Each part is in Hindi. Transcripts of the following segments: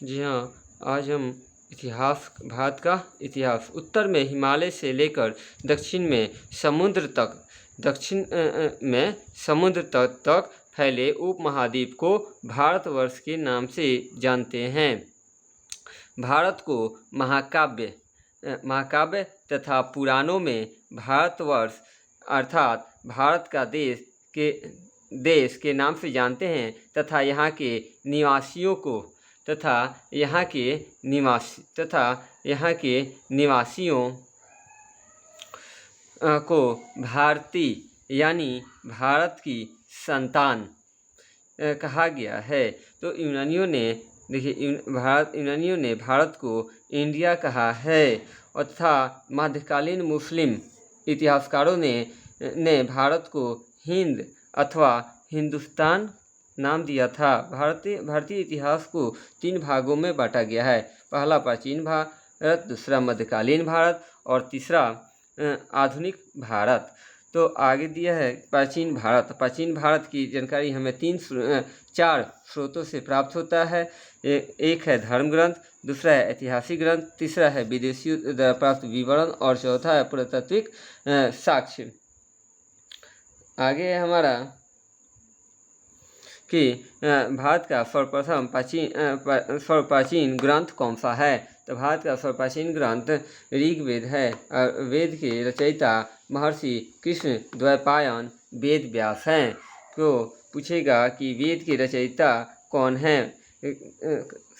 जी हाँ, आज हम भारत का इतिहास। उत्तर में हिमालय से लेकर दक्षिण में समुद्र तक फैले उपमहाद्वीप को भारतवर्ष के नाम से जानते हैं। भारत को महाकाव्य तथा पुराणों में भारतवर्ष अर्थात भारत का देश के नाम से जानते हैं तथा यहाँ के निवासियों को भारतीय यानी भारत की संतान कहा गया है। तो यूनानियों ने भारत को इंडिया कहा है तथा मध्यकालीन मुस्लिम इतिहासकारों ने भारत को हिंद अथवा हिंदुस्तान नाम दिया था। भारतीय इतिहास को 3 भागों में बांटा गया है। पहला प्राचीन भारत, दूसरा मध्यकालीन भारत और तीसरा आधुनिक भारत। तो आगे दिया है प्राचीन भारत की जानकारी हमें 4 स्रोतों से प्राप्त होता है। एक है धर्म ग्रंथ, दूसरा है ऐतिहासिक ग्रंथ, तीसरा है विदेशियों द्वारा प्राप्त विवरण और चौथा है पुरातात्विक साक्ष्य। आगे है हमारा कि भारत का सर्वप्राचीन ग्रंथ कौन सा है। तो भारत का सर्वप्राचीन ग्रंथ ऋग्वेद है। वेद के रचयिता महर्षि कृष्ण द्वैपायन वेद व्यास हैं। तो पूछेगा कि वेद के रचयिता कौन है,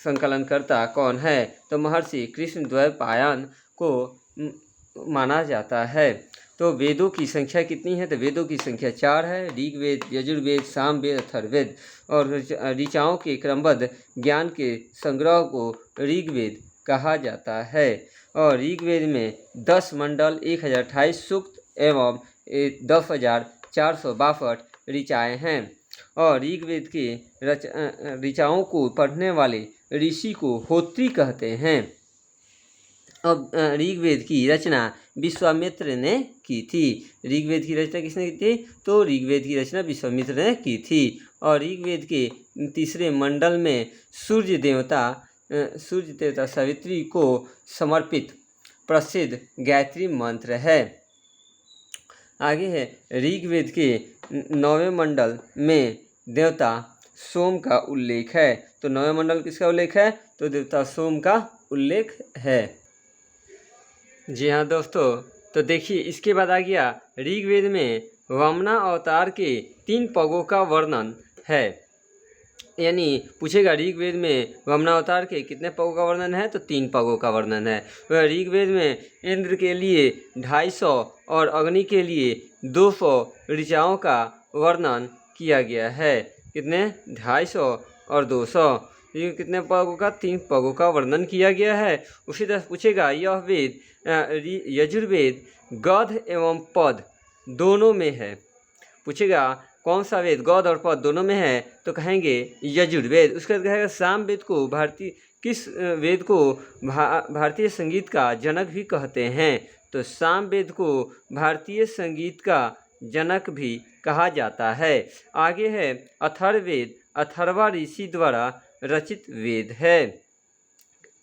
संकलनकर्ता कौन है। तो महर्षि कृष्ण द्वैपायन को माना जाता है। तो वेदों की संख्या कितनी है। तो वेदों की संख्या 4 है। ऋग्वेद, यजुर्वेद, सामवेद, अथर्ववेद। और ऋचाओं के क्रमबद्ध ज्ञान के संग्रह को ऋग्वेद कहा जाता है। और ऋग्वेद में 10 मंडल, 1028 सूक्त एवं 10,462 ऋचाएँ हैं। और ऋग्वेद के ऋचाओं को पढ़ने वाले ऋषि को होत्री कहते हैं। अब ऋग्वेद की रचना विश्वामित्र ने की थी। ऋग्वेद की रचना किसने की थी। तो ऋग्वेद की रचना विश्वामित्र ने की थी। और ऋग्वेद के तीसरे मंडल में सूर्य देवता सावित्री को समर्पित प्रसिद्ध गायत्री मंत्र है। आगे है ऋग्वेद के 9वें मंडल में देवता सोम का उल्लेख है। तो 9वें मंडल किसका उल्लेख है। तो देवता सोम का उल्लेख है। जी हाँ दोस्तों, तो देखिए इसके बाद आ गया ऋग्वेद में वामना अवतार के 3 पगों का वर्णन है। यानी पूछेगा ऋग्वेद में वामना अवतार के कितने पगों का वर्णन है। तो 3 पगों का वर्णन है। वह ऋग्वेद में इंद्र के लिए 250 और अग्नि के लिए 200 ऋचाओं का वर्णन किया गया है। कितने 250 और 200। ये कितने पगों का 3 पगों का वर्णन किया गया है। उसी तरह पूछेगा यह वेद यजुर्वेद गद्य एवं पद दोनों में है। पूछेगा कौन सा वेद गद्य और पद दोनों में है। तो कहेंगे यजुर्वेद। उसके बाद कहेगा सामवेद को किस वेद को भारतीय संगीत का जनक भी कहते हैं। तो सामवेद को भारतीय संगीत का जनक भी कहा जाता है। आगे है अथर्ववेद। अथर्वा ऋषि द्वारा रचित वेद है।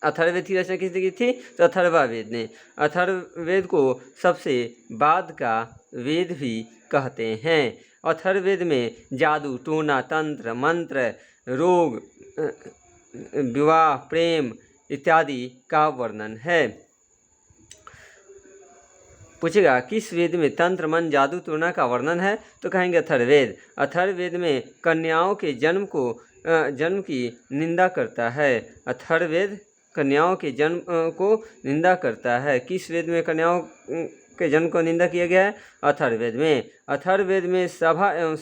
अथर्ववेद की रचना किसने की थी। तो अथर्ववेद ने। अथर्ववेद को सबसे बाद का वेद भी कहते हैं। अथर्ववेद में जादू, टोना, तंत्र, मंत्र, रोग, विवाह, प्रेम इत्यादि का वर्णन है। पूछेगा किस वेद में तंत्र, मन, जादू, टोना का वर्णन है। तो कहेंगे अथर्ववेद। अथर्ववेद में कन्याओं के जन्म की निंदा करता है। अथर्ववेद कन्याओं के जन्म को निंदा करता है। किस वेद में कन्याओं के जन्म को निंदा किया गया है। अथर्ववेद में। अथर्ववेद में सभा एवं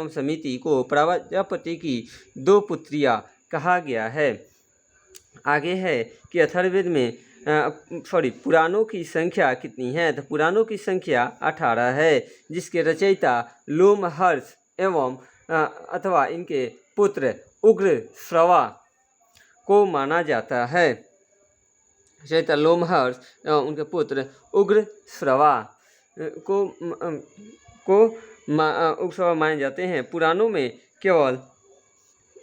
समिति को प्रजापति की 2 पुत्रियां कहा गया है। आगे है कि अथर्ववेद में पुराणों की संख्या कितनी है। तो पुराणों की संख्या 18 है, जिसके रचयिता लोमहर्ष एवं अथवा इनके पुत्र उग्र श्रवा को माना जाता है। रचयिता लोमहर्ष एवं उनके पुत्र उग्र श्रवा को माने जाते हैं। पुराणों में केवल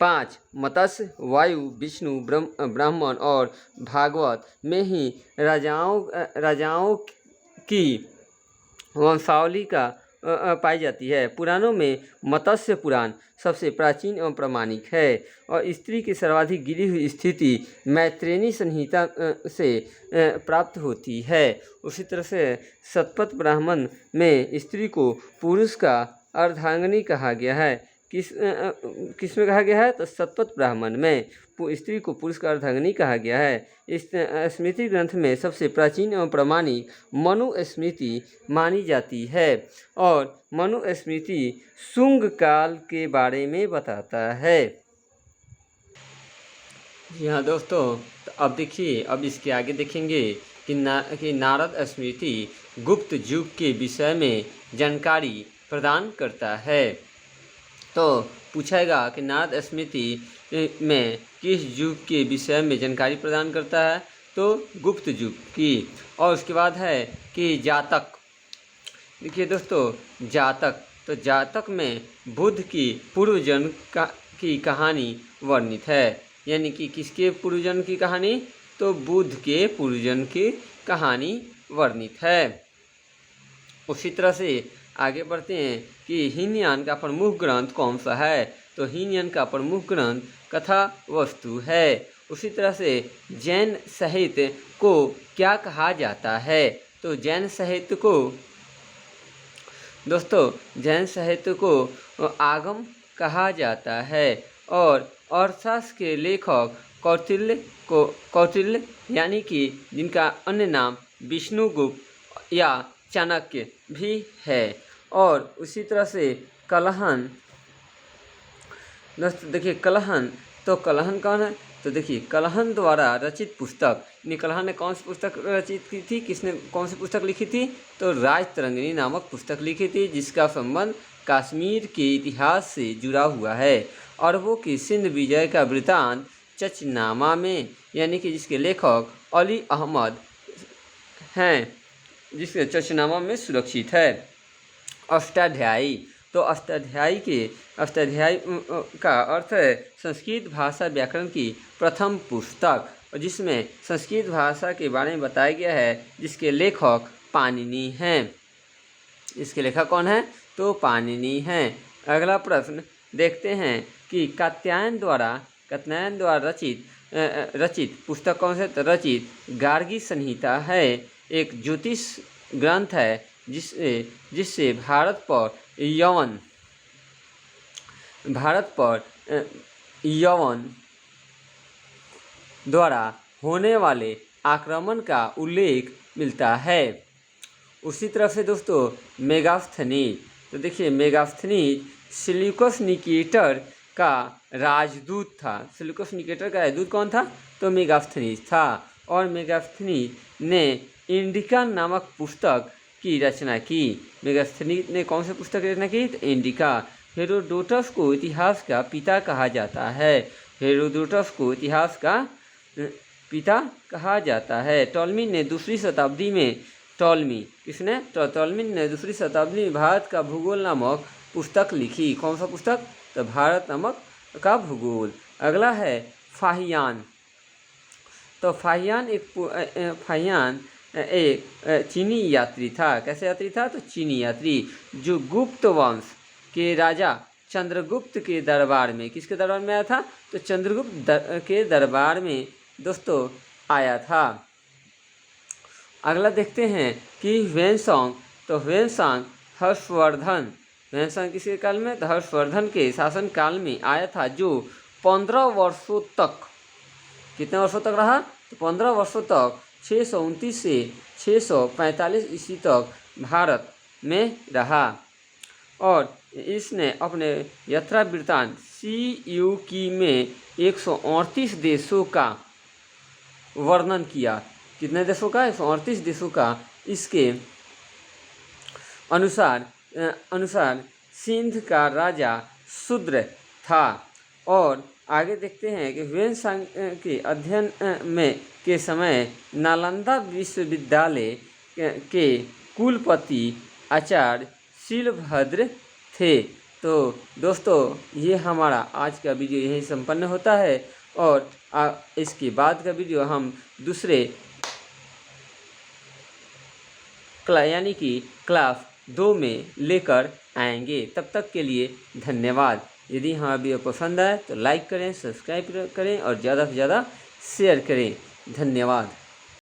5 मत्स्य, वायु, विष्णु, ब्राह्मण और भागवत में ही राजाओं की वंशावली का पाई जाती है। पुराणों में मत्स्य पुराण सबसे प्राचीन एवं प्रामाणिक है और स्त्री की सर्वाधिक गिरी हुई स्थिति मैत्रेयी संहिता से प्राप्त होती है। उसी तरह से शतपथ ब्राह्मण में स्त्री को पुरुष का अर्धांगिनी कहा गया है। किस में कहा गया है? तो शतपथ ब्राह्मण में स्त्री को पुरुष का अर्धांगिनी कहा गया है। इस स्मृति ग्रंथ में सबसे प्राचीन एवं प्रामाणिक मनुस्मृति मानी जाती है और मनुस्मृति शुंग काल के बारे में बताता है। जी हाँ दोस्तों, तो अब देखिए, अब इसके आगे देखेंगे कि नारद स्मृति गुप्त युग के विषय में जानकारी प्रदान करता है। तो पूछेगा कि नारद स्मृति में किस युग के विषय में जानकारी प्रदान करता है? तो गुप्त युग की। और उसके बाद है कि जातक। देखिए दोस्तों, जातक, तो जातक में बुद्ध की पूर्वजन्म की कहानी वर्णित है। यानी कि किसके पूर्वजन्म की कहानी? तो बुद्ध के पूर्वजन्म की कहानी वर्णित है। उसी तरह से आगे बढ़ते हैं कि हीनयान का प्रमुख ग्रंथ कौन सा है? तो हीनयान का प्रमुख ग्रंथ कथा वस्तु है। उसी तरह से जैन साहित्य को क्या कहा जाता है? तो जैन साहित्य को दोस्तों, जैन साहित्य को आगम कहा जाता है और अर्थशास्त्र के लेखक कौटिल्य यानी कि जिनका अन्य नाम विष्णुगुप्त या चाणक्य भी है। और उसी तरह से कलहन। दोस्तों देखिए, कलहन, तो कलहन कौन है? तो देखिए, कलहन द्वारा रचित पुस्तक, कलहन ने कौन सी पुस्तक रचित की थी? किसने कौन सी पुस्तक लिखी थी? तो राजतरंगिणी नामक पुस्तक लिखी थी, जिसका संबंध कश्मीर के इतिहास से जुड़ा हुआ है। अरबों की सिंध विजय का वृतांत चचनामा में, यानी कि जिसके लेखक अली अहमद हैं, जिसके चचनामा में सुरक्षित है। अष्टाध्यायी, तो अष्टाध्यायी का अर्थ है संस्कृत भाषा व्याकरण की प्रथम पुस्तक, और जिसमें संस्कृत भाषा के बारे में बताया गया है, जिसके लेखक पाणिनि हैं। इसके लेखक कौन है? तो पाणिनि हैं। अगला प्रश्न देखते हैं कि कात्यायन द्वारा रचित पुस्तक कौन से? तो रचित गार्गी संहिता है, एक ज्योतिष ग्रंथ है जिससे भारत पर यवन द्वारा होने वाले आक्रमण का उल्लेख मिलता है। उसी तरह से दोस्तों मेगास्थनीज, तो देखिए मेगास्थनीज सेल्यूकस निकेटर का राजदूत था। सेल्यूकस निकेटर का राजदूत कौन था? तो मेगास्थनीज था। और मेगास्थनीज ने इंडिका नामक पुस्तक की रचना की। मेगास्थनीज ने कौन सी पुस्तक की रचना की? तो इंडिका। हेरोडोटस को इतिहास का पिता कहा जाता है। हेरोडोटस को इतिहास का पिता कहा जाता है। टॉलमी ने दूसरी शताब्दी में भारत का भूगोल नामक पुस्तक लिखी। कौन सा पुस्तक? तो भारत नामक का भूगोल। अगला है फाहियान। तो फाहियान एक चीनी यात्री था। कैसे यात्री था? तो चीनी यात्री, जो गुप्त वंश के राजा चंद्रगुप्त के दरबार में, किसके दरबार में आया था? तो चंद्रगुप्त के दरबार में दोस्तों आया था। अगला देखते हैं कि ह्वेनसांग। तो ह्वेनसांग किसके काल में? तो हर्षवर्धन के शासन काल में आया था, जो 15 वर्षों तक, कितने वर्षों तक रहा? तो 15 वर्षों तक 629 से 645 ईस्वी तक भारत में रहा। और इसने अपने यात्रा वृत्तांत CUK में 138 देशों का वर्णन किया। कितने देशों का? 138 देशों का। इसके अनुसार सिंध का राजा शूद्र था। और आगे देखते हैं कि ह्वेनसांग के अध्ययन के समय नालंदा विश्वविद्यालय के कुलपति आचार्य शीलभद्र थे। तो दोस्तों ये हमारा आज का वीडियो यहीं संपन्न होता है और इसके बाद का वीडियो हम दूसरे यानी कि क्लास 2 में लेकर आएंगे। तब तक के लिए धन्यवाद। यदि हमारा वीडियो पसंद आए तो लाइक करें, सब्सक्राइब करें और ज़्यादा से ज़्यादा शेयर करें। धन्यवाद।